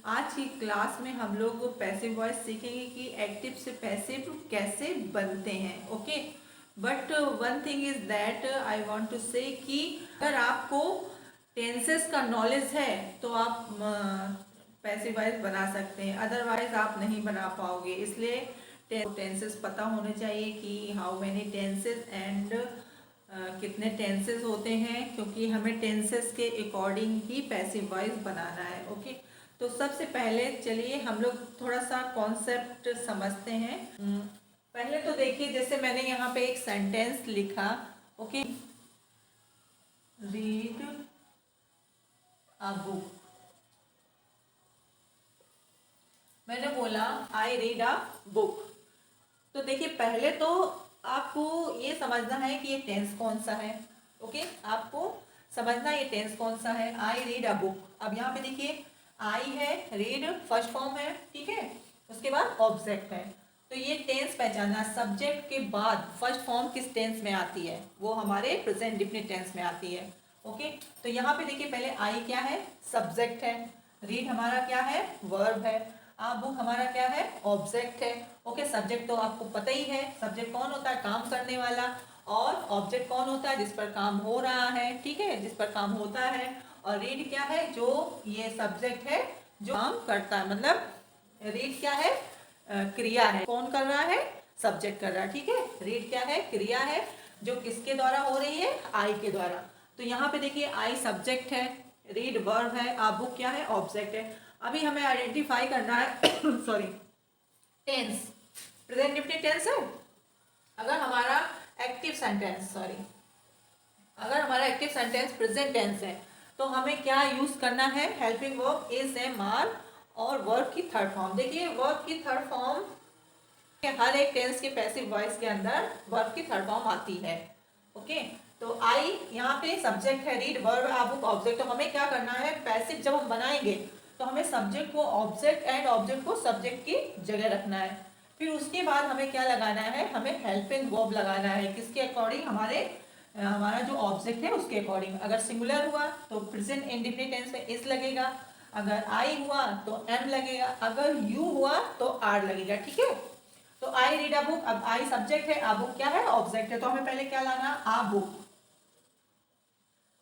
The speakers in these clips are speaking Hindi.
आज की क्लास में हम लोग पैसिव वॉइस सीखेंगे कि एक्टिव से पैसिव कैसे बनते हैं। Okay, but one thing is that I want to say कि अगर आपको टेंसेस का नॉलेज है तो आप पैसिव वॉइस बना सकते हैं, अदरवाइज आप नहीं बना पाओगे। इसलिए टेंसेस पता होने चाहिए कि हाउ मैनी टेंसेस एंड कितने टेंसेस होते हैं, क्योंकि हमें टेंसेस के अकॉर्डिंग ही पैसिव वॉइस बनाना है। ओके, तो सबसे पहले चलिए हम लोग थोड़ा सा कॉन्सेप्ट समझते हैं। पहले तो देखिए, जैसे मैंने यहाँ पे एक सेंटेंस लिखा। Okay, read a book. मैंने बोला आई रीड अ बुक। तो देखिए, पहले तो आपको ये समझना है कि ये टेंस कौन सा है। ओके, आपको समझना ये टेंस कौन सा है। I read a book. अब यहाँ पे देखिए, आई है, रीड फर्स्ट फॉर्म है, ठीक है, उसके बाद ऑब्जेक्ट है। तो ये टेंस पहचानना, सब्जेक्ट के बाद फर्स्ट फॉर्म किस टेंस में आती है, वो हमारे प्रेजेंट डिफिनिट टेंस में आती है। ओके, तो यहाँ पे देखिए, पहले आई क्या है, सब्जेक्ट है। रीड हमारा क्या है, वर्ब है। आ बुक हमारा क्या है, ऑब्जेक्ट है। ओके, सब्जेक्ट तो आपको पता ही है, सब्जेक्ट कौन होता है, काम करने वाला। और ऑब्जेक्ट कौन होता है, जिस पर काम हो रहा है, ठीक है, जिस पर काम होता है। और रीड क्या है, जो ये सब्जेक्ट है जो काम करता है, मतलब रीड क्या है, क्रिया है। कौन कर रहा है, सब्जेक्ट कर रहा है, ठीक है। रीड क्या है, क्रिया है, जो किसके द्वारा हो रही है, आई के द्वारा। तो यहाँ पे देखिए, आई सब्जेक्ट है, रीड वर्ब है, आ बुक क्या है, ऑब्जेक्ट है। अभी हमें आइडेंटिफाई करना है sorry, tense, present definite tense है। अगर हमारा एक्टिव सेंटेंस, सॉरी, अगर हमारा एक्टिव सेंटेंस प्रेजेंट टेंस है तो हमें क्या यूज करना है, helping verb, is, am, are और वर्ब की थर्ड फॉर्म। देखिए, वर्ब की थर्ड फॉर्म हर एक टेंस के पैसिव वॉइस के अंदर वर्ब की थर्ड फॉर्म आती है। ओके, तो आई यहाँ पे सब्जेक्ट है, रीड वर्ब, आ बुक ऑब्जेक्ट। तो हमें क्या करना है, पैसिव जब हम बनाएंगे तो हमें सब्जेक्ट को ऑब्जेक्ट एंड ऑब्जेक्ट को सब्जेक्ट की जगह रखना है। फिर उसके बाद हमें क्या लगाना है, हमें हेल्पिंग वर्ब लगाना है। किसके अकॉर्डिंग, हमारा जो ऑब्जेक्ट है उसके अकॉर्डिंग। अगर सिंगुलर हुआ तो प्रेजेंट इंडेफिनिट टेंस में इज लगेगा, अगर आई हुआ तो एम लगेगा, अगर यू हुआ तो आर लगेगा, ठीक है। तो आई रीड अ बुक, अब आई सब्जेक्ट है, आ बुक क्या है, ऑब्जेक्ट है। तो हमें पहले क्या लाना, आ बुक।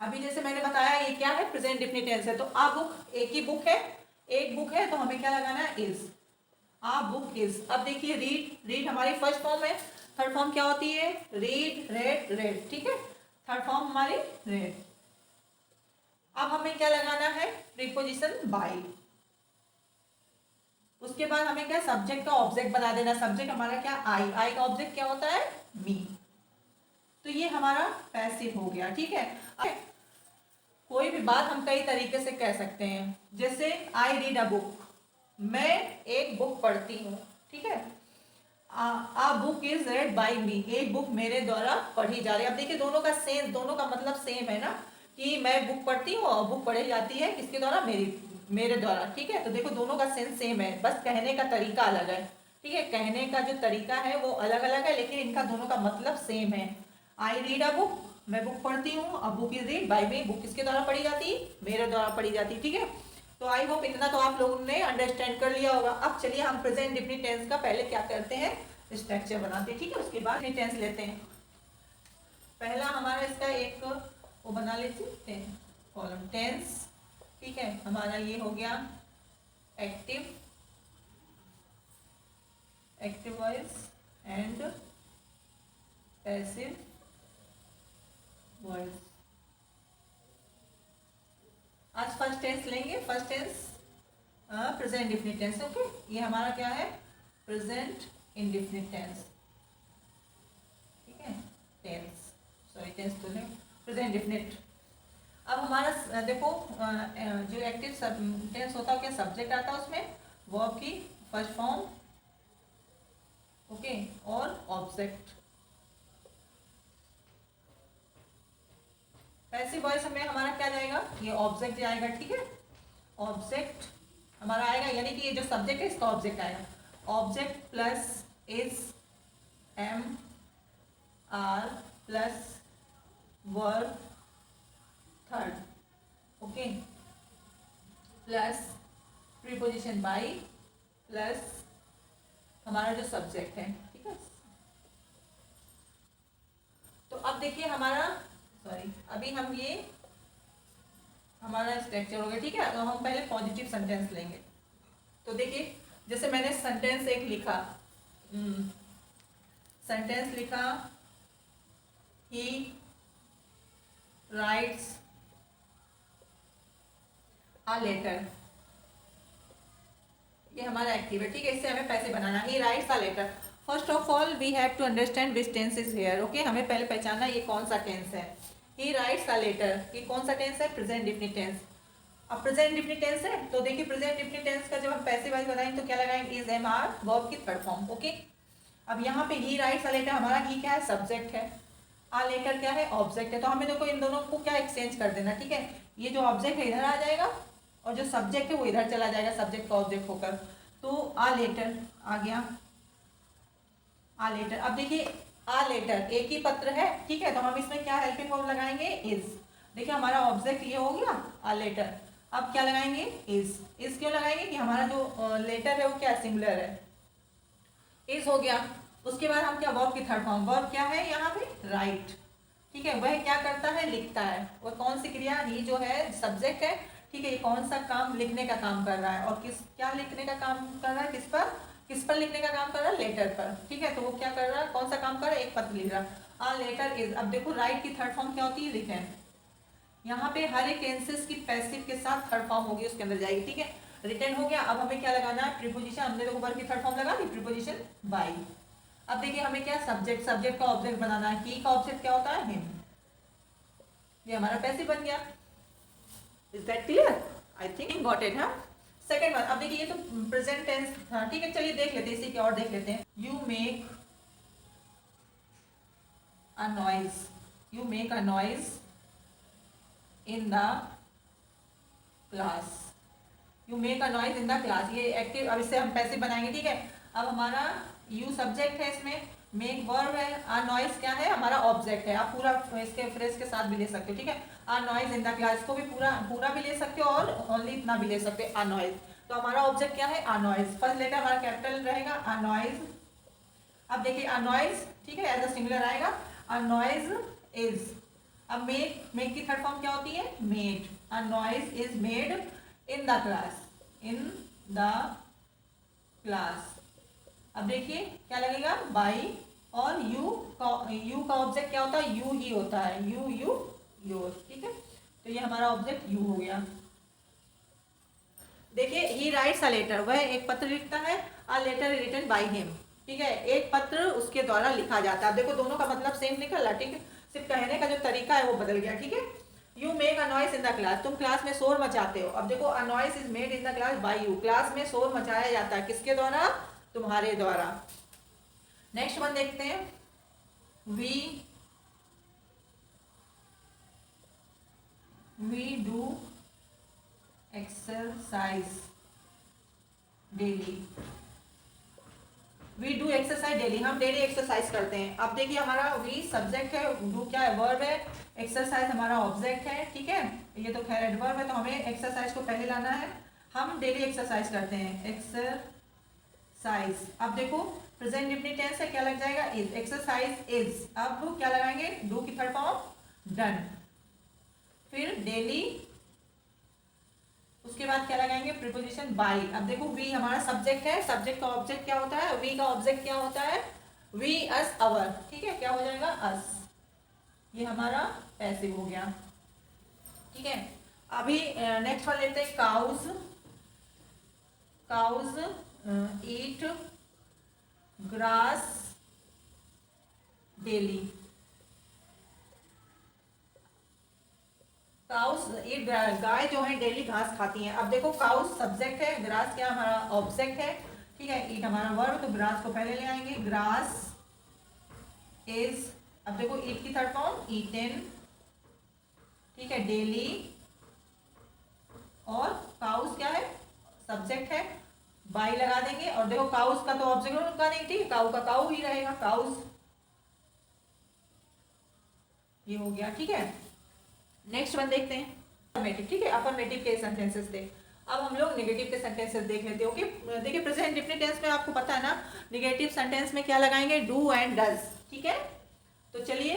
अभी जैसे मैंने बताया ये क्या है, प्रेजेंट डिफिनिट टेंस है, तो आ बुक एक ही बुक है, एक बुक है, तो हमें क्या लगाना है, इज। Uh book is. अब देखिए, रीड, रीड हमारी फर्स्ट फॉर्म है, थर्ड फॉर्म क्या होती है, रीड, रेड, रेड, ठीक है, थर्ड फॉर्म हमारी रेड। अब हमें क्या लगाना है, प्रीपोजिशन बाय। उसके बाद हमें क्या, सब्जेक्ट का ऑब्जेक्ट बना देना। सब्जेक्ट हमारा क्या, आई, आई का ऑब्जेक्ट क्या होता है, मी। तो ये हमारा पैसिव हो गया, ठीक है। कोई भी बात हम कई तरीके से कह सकते हैं, जैसे आई रीड अ बुक, मैं एक बुक पढ़ती हूँ, ठीक है। आ बुक इज रेड बाय मी, एक बुक मेरे द्वारा पढ़ी जा रही है। अब देखिए, दोनों का सेम, दोनों का मतलब सेम है ना, कि मैं बुक पढ़ती हूँ और बुक पढ़ी जाती है किसके द्वारा, मेरे द्वारा, ठीक है। तो देखो, दोनों का सेंस सेम है, बस कहने का तरीका अलग है, ठीक है। कहने का जो तरीका है वो अलग अलग है, लेकिन इनका दोनों का मतलब सेम है। आई रीड अ बुक, मैं बुक पढ़ती हूँ, a book is read by me, book किसके द्वारा पढ़ी जाती है, मेरे द्वारा पढ़ी जाती है, ठीक है। तो आई होप इतना तो आप लोगों ने अंडरस्टैंड कर लिया होगा। अब चलिए हम प्रेजेंट डिफिनिट टेंस का पहले क्या करते हैं, स्ट्रक्चर बनाते हैं, ठीक है। उसके बाद टेंस लेते हैं। पहला हमारा इसका एक वो बना लेते हैं, कॉलम टेंस, ठीक है। हमारा ये हो गया active, active voice and passive voice. आज फर्स्ट टेंस लेंगे, first tense present indefinite tense. Okay, ये हमारा क्या है, प्रेजेंट इंडेफिनिट टेंस, ठीक है। टेंस, सॉरी, टेंस तो नहीं, प्रेजेंट इंडेफिनिट। अब हमारा देखो, जो एक्टिव टेंस होता है, क्या सब्जेक्ट आता है उसमें, वर्ब की फर्स्ट फॉर्म, ओके, और ऑब्जेक्ट। पैसिव वॉइस में हमारा क्या जाएगा, ये ऑब्जेक्ट जाएगा, ठीक है। ऑब्जेक्ट हमारा आएगा, यानी कि ये जो सब्जेक्ट है इसका ऑब्जेक्ट आएगा। Object plus is, am, are plus verb third, okay, plus preposition by plus हमारा जो सब्जेक्ट है, ठीक है। तो अब देखिए हमारा, सॉरी, अभी हम ये हमारा स्ट्रक्चर हो गया, ठीक है। तो हम पहले पॉजिटिव सेंटेंस लेंगे। तो देखिए जैसे मैंने सेंटेंस एक लिखा, सेंटेंस लिखा, ही राइट्स अ लेटर, ये हमारा एक्टिव है, ठीक है। इससे हमें पैसे बनाना। He writes a letter. First of all we have to understand which tense is here, okay. हमें पहले पहचानना ये कौन सा टेंस है। ही राइट्स अ लेटर, ये कौन सा टेंस है? Present definite tense. अब प्रेजेंट डिफिनिट टेंस है, तो देखिए प्रेजेंट डिफिनिट टेंस का जब हम पैसिव वाइज बनाएंगे तो क्या लगाएंगे? इज, एम, आर, वर्ब की थर्ड फॉर्म, ओके। अब यहाँ पे ही राइट्स अ लेटर, हमारा ही क्या है? सब्जेक्ट है। आ लेटर क्या है? ऑब्जेक्ट है। तो हमें देखो इन दोनों को क्या एक्सचेंज कर देना, ठीक है। ये जो ऑब्जेक्ट है इधर आ जाएगा और जो सब्जेक्ट है वो इधर चला जाएगा, सब्जेक्ट का ऑब्जेक्ट होकर। तो आ लेटर आ गया, आ लेटर। अब देखिए आ लेटर एक ही पत्र है, ठीक है। तो हम इसमें क्या हेल्पिंग वर्ब लगाएंगे? इज। देखिए हमारा ऑब्जेक्ट ये हो गया आ लेटर। अब क्या लगाएंगे? इज। इज क्यों लगाएंगे? कि हमारा जो लेटर है वो क्या सिंगुलर है, इज हो गया। उसके बाद हम क्या, वर्ब की थर्ड फॉर्म। वर्ब क्या है यहाँ पे? राइट, ठीक है। वह क्या करता है? लिखता है। वह कौन सी क्रिया? ये जो है सब्जेक्ट है, ठीक है। ये कौन सा काम? लिखने का काम कर रहा है। और किस, क्या लिखने का काम कर रहा है? किस पर? किस पर लिखने का काम कर रहा है? लेटर पर, ठीक है। तो वो क्या कर रहा है? कौन सा काम कर रहा है? एक पत्र लिख रहा है। A letter is. अब देखो राइट की थर्ड फॉर्म क्या होती है? रिटन। यहाँ पे हर एक टेंसेस की पैसिव के साथ थर्ड फॉर्म होगी, उसके अंदर जाएगी, ठीक है। रिटन हो गया। अब हमें क्या लगाना है? प्रीपोजिशन। हमने देखो वर्ब की थर्ड फॉर्म लगा दी, प्रीपोजिशन बाई। अब देखिए हमें क्या, सब्जेक्ट, सब्जेक्ट का ऑब्जेक्ट बनाना है। ही का ऑब्जेक्ट क्या होता है? हिम। ये हमारा पैसिव बन गया। Is that clear? I think got it. हाँ, सेकेंड वन। अब देखिए ये तो प्रेजेंट टेंस था, ठीक है। चलिए देख लेते हैं, इसी के और देख लेते हैं। You make a noise, you make a noise in the class, you make a noise in the class. ये एक्टिव, अब इससे हम पैसिव बनाएंगे, ठीक है। अब हमारा यू सब्जेक्ट है इसमें, मेक वर्ब है, आ नॉइज क्या है? हमारा ऑब्जेक्ट है। आप पूरा इसके फ्रेज के साथ भी ले सकते हो, ठीक है। आ नॉइज इन द क्लास, इसको भी पूरा पूरा भी ले सकते हो और ओनली इतना भी ले सकते हो, आ नॉइज। तो हमारा ऑब्जेक्ट क्या है? आ नॉइज। फर्स्ट लेटर हमारा कैपिटल रहेगा, आ नॉइज। अब देखिए आ नॉइज, ठीक है, एज अ सिंगुलर आएगा। A noise is. अब मेक, मेक की थर्ड फॉर्म क्या होती है? Made. A noise is made in the class, in the class. अब देखिए क्या लगेगा? बाई। और यू का ऑब्जेक्ट क्या होता है? यू ही होता है। यू, यू, योर, ठीक है। तो ये हमारा ऑब्जेक्ट यू हो गया। देखिए ही राइट्स अ लेटर, वह एक पत्र लिखता है। A letter written by him, ठीक है। एक पत्र उसके द्वारा लिखा जाता है। अब देखो दोनों का मतलब सेम निकला, ठीक है। सिर्फ कहने का जो तरीका है वो बदल गया, ठीक है। You make a noise in the class, तुम क्लास में शोर मचाते हो। अब देखो a noise is made in the class by you, class में शोर मचाया जाता है किसके द्वारा? तुम्हारे द्वारा। नेक्स्ट वन देखते हैं। We do exercise daily, we do exercise daily, हम डेली एक्सरसाइज करते हैं। अब देखिए हमारा वी सब्जेक्ट है, डू क्या है? वर्ब है। एक्सरसाइज हमारा ऑब्जेक्ट है, ठीक है। ये तो खैर एडवर्ब है, तो हमें एक्सरसाइज को पहले लाना है। हम डेली एक्सरसाइज करते हैं, एक्सरसाइज। अब देखो प्रेजेंट डिफिनिट टेंस है, क्या लग जाएगा? इज। Exercise is. अब क्या लगाएंगे? डू की थर्ड फॉर्म डन। फिर डेली, उसके बाद क्या लगाएंगे? Preposition by. अब देखो वी हमारा सब्जेक्ट है, सब्जेक्ट का ऑब्जेक्ट क्या होता है? वी का ऑब्जेक्ट क्या होता है? वी, अस, अवर, ठीक है। क्या हो जाएगा? अस। ये हमारा पैसिव हो गया, ठीक है। अभी नेक्स्ट वन लेते हैं। काउज, काउज ईट ग्रास डेली, काउस ईट, गाय जो है डेली घास खाती हैं। अब देखो काउस सब्जेक्ट है, ग्रास क्या हमारा ऑब्जेक्ट है, ठीक है। ईट हमारा वर्ब, तो ग्रास को पहले ले आएंगे। Grass is. अब देखो ईट की थर्ड फॉर्म ईटेन, ठीक है, डेली। और काउस क्या है? सब्जेक्ट है, बाई लगा देंगे। और देखो काउस का तो ऑब्जेक्ट लगा देंगे, ठीक है। काउ का काउ ही रहेगा, काउस। ये हो गया, ठीक है। नेक्स्ट वन देखते हैं अफर्मेटिव, ठीक है। अफर्मेटिव के सेंटेंसेस थे। अब हम लोग नेगेटिव के सेंटेंसेस देख लेते हैं। ओके, देखिए प्रेजेंट इंडेफिनिट टेंस में आपको पता है ना, नेगेटिव सेंटेंस में क्या लगाएंगे, डू एंड डज। ठीक है, तो चलिए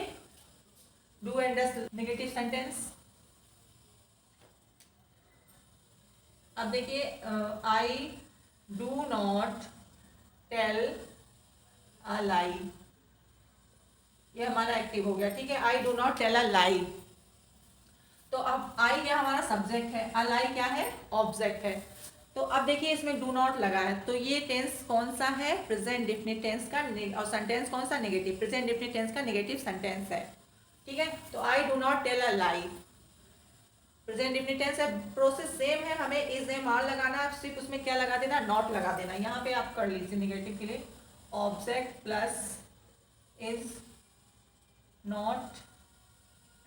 do and does negative sentence. अब देखिए I do not tell a lie, ये हमारा एक्टिव हो गया। ठीक है, I do not tell a lie. तो अब आई क्या हमारा सब्जेक्ट है, अ लाई क्या है, ऑब्जेक्ट है। तो अब देखिए इसमें डू नॉट लगा है, तो ये टेंस कौन सा है, प्रेजेंट डेफिनिट टेंस का, और सेंटेंस कौन सा, नेगेटिव, प्रेजेंट डेफिनिट टेंस का नेगेटिव सेंटेंस है। ठीक है, तो I do not tell a lie, present definite tense है। प्रोसेस सेम है, हमें इज एम आर लगाना है, सिर्फ उसमें क्या लगा देना, नॉट लगा देना। यहाँ पे आप कर लीजिए नेगेटिव के लिए, object plus is not,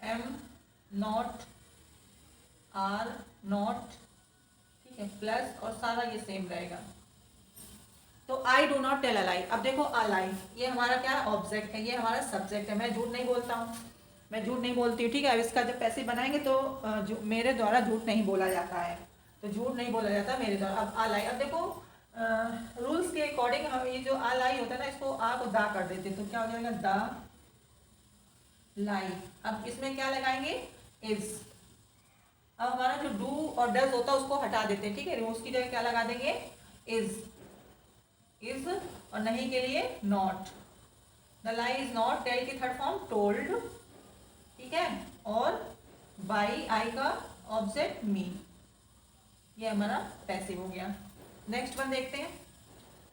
am not, are not, ठीक है, प्लस और सारा ये सेम रहेगा। तो I do not tell a lie. अब देखो अ लाई ये हमारा क्या है, ऑब्जेक्ट है, ये हमारा सब्जेक्ट है। मैं झूठ नहीं बोलता हूँ, मैं झूठ नहीं बोलती हूँ। ठीक है, अब इसका जब पैसे बनाएंगे तो मेरे द्वारा झूठ नहीं बोला जाता है, तो झूठ नहीं बोला जाता मेरे द्वारा। अब आ लाई, अब देखो रूल्स के अकॉर्डिंग हम ये जो आ लाई होता है ना, इसको आ को दा कर देते, तो क्या हो जाएगा, द लाई। अब इसमें क्या लगाएंगे, इज। अब हमारा जो डू और डज होता है उसको हटा देते हैं। ठीक है, उसकी जगह क्या लगा देंगे, इज, इज, और नहीं के लिए not. The lie is not, tell की थर्ड फॉर्म टोल्ड। ठीक है, और बाई, आई का ऑब्जेक्ट मी, ये हमारा पैसिव हो गया। नेक्स्ट वन देखते हैं,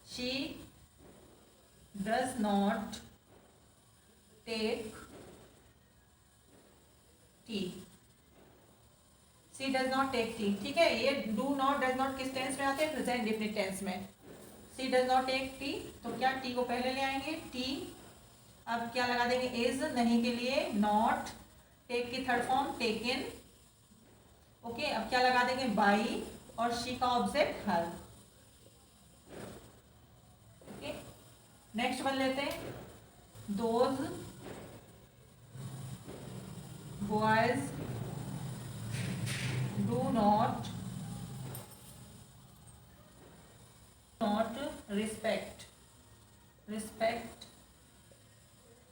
she does not take tea, she does not take tea. ठीक है, ये डू नॉट डज नॉट किस टेंस में आते हैं, प्रेजेंट इंडेफिनिट टेंस में। She does not take tea, तो क्या टी को पहले ले आएंगे, टी। अब क्या लगा देंगे, इज, नहीं के लिए नॉट, टेक की थर्ड फॉर्म टेकन। ओके, अब क्या लगा देंगे, बाई, और शी का ऑब्जेक्ट हर। ओके, नेक्स्ट वन लेते हैं, those boys do not respect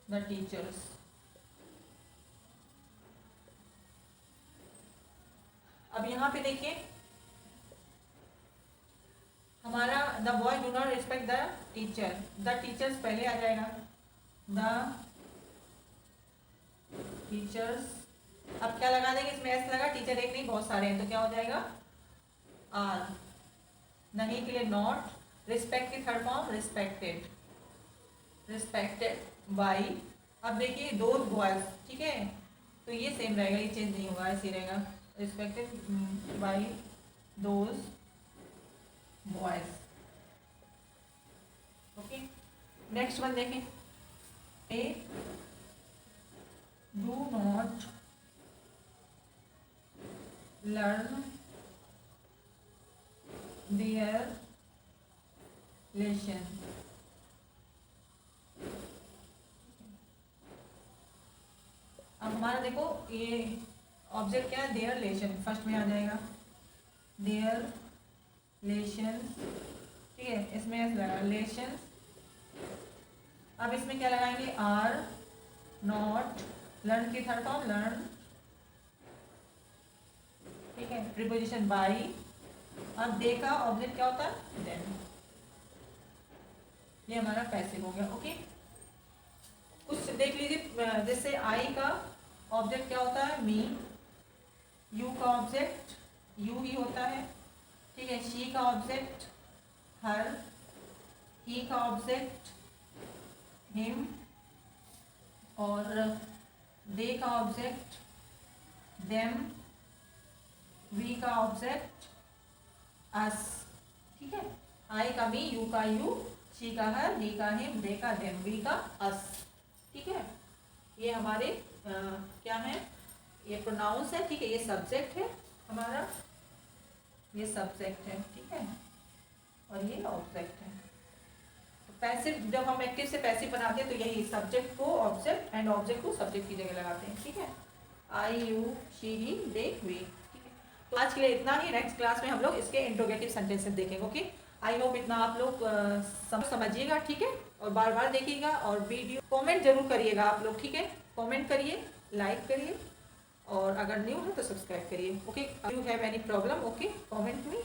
the teachers. अब यहाँ पे देखिए हमारा the boy do not respect the teacher, the teachers पहले आ जाएगा, द टीचर्स। अब क्या लगा देंगे, इसमें एस लगा, टीचर एक नहीं बहुत सारे हैं, तो क्या हो जाएगा, आर, नहीं के लिए नॉट, रिस्पेक्ट की third form respected, respected by. अब देखिए दो बॉयज, ठीक है, तो ये सेम रहेगा, ये चेंज नहीं होगा, ऐसे रहेगा, respected by those boys. Okay, next one देखें, a do not learn their lesson. अब हमारा देखो ये ऑब्जेक्ट क्या है, देयर लेशन, फर्स्ट में आ जाएगा देयर लेशन। ठीक है, इसमें ऐसे लगा लेशन। अब इसमें क्या लगाएंगे, आर नॉट, लर्न की थर्ड फॉर्म लर्न। ठीक है, प्रीपोजिशन बाई। अब दे का ऑब्जेक्ट क्या होता है, देन। ये हमारा पैसिव हो गया। ओके, कुछ देख लीजिए, जैसे आई का ऑब्जेक्ट क्या होता है, मी। यू का ऑब्जेक्ट यू ही होता है। ठीक है, शी का ऑब्जेक्ट हर, ही का ऑब्जेक्ट हिम, और दे का ऑब्जेक्ट देम, वी का ऑब्जेक्ट अस। ठीक है, आई का मी, यू का यू, शी का हर, ही का हिम, दे का देम, वी का अस। ठीक है, ये हमारे क्या है, ये प्रोनाउंस है। ठीक है, ये सब्जेक्ट है हमारा, ये सब्जेक्ट है। ठीक है, और ये ऑब्जेक्ट है। तो पैसिव, जब हम एक्टिव से पैसिव बनाते हैं तो यही सब्जेक्ट को ऑब्जेक्ट एंड ऑब्जेक्ट को सब्जेक्ट की जगह लगाते हैं। ठीक है, I, you, she, he, they, we. ठीक है, तो आज के लिए इतना ही। नेक्स्ट क्लास में हम लोग इसके इंट्रोगेटिव सेंटेंसेस देखेंगे। ओके, आई होप इतना आप लोग समझिएगा, ठीक है। और बार बार देखिएगा और वीडियो कमेंट जरूर करिएगा आप लोग, ठीक है। कमेंट करिए, लाइक करिए और अगर न्यू है तो सब्सक्राइब करिए। Okay, you have any problem, okay, comment me.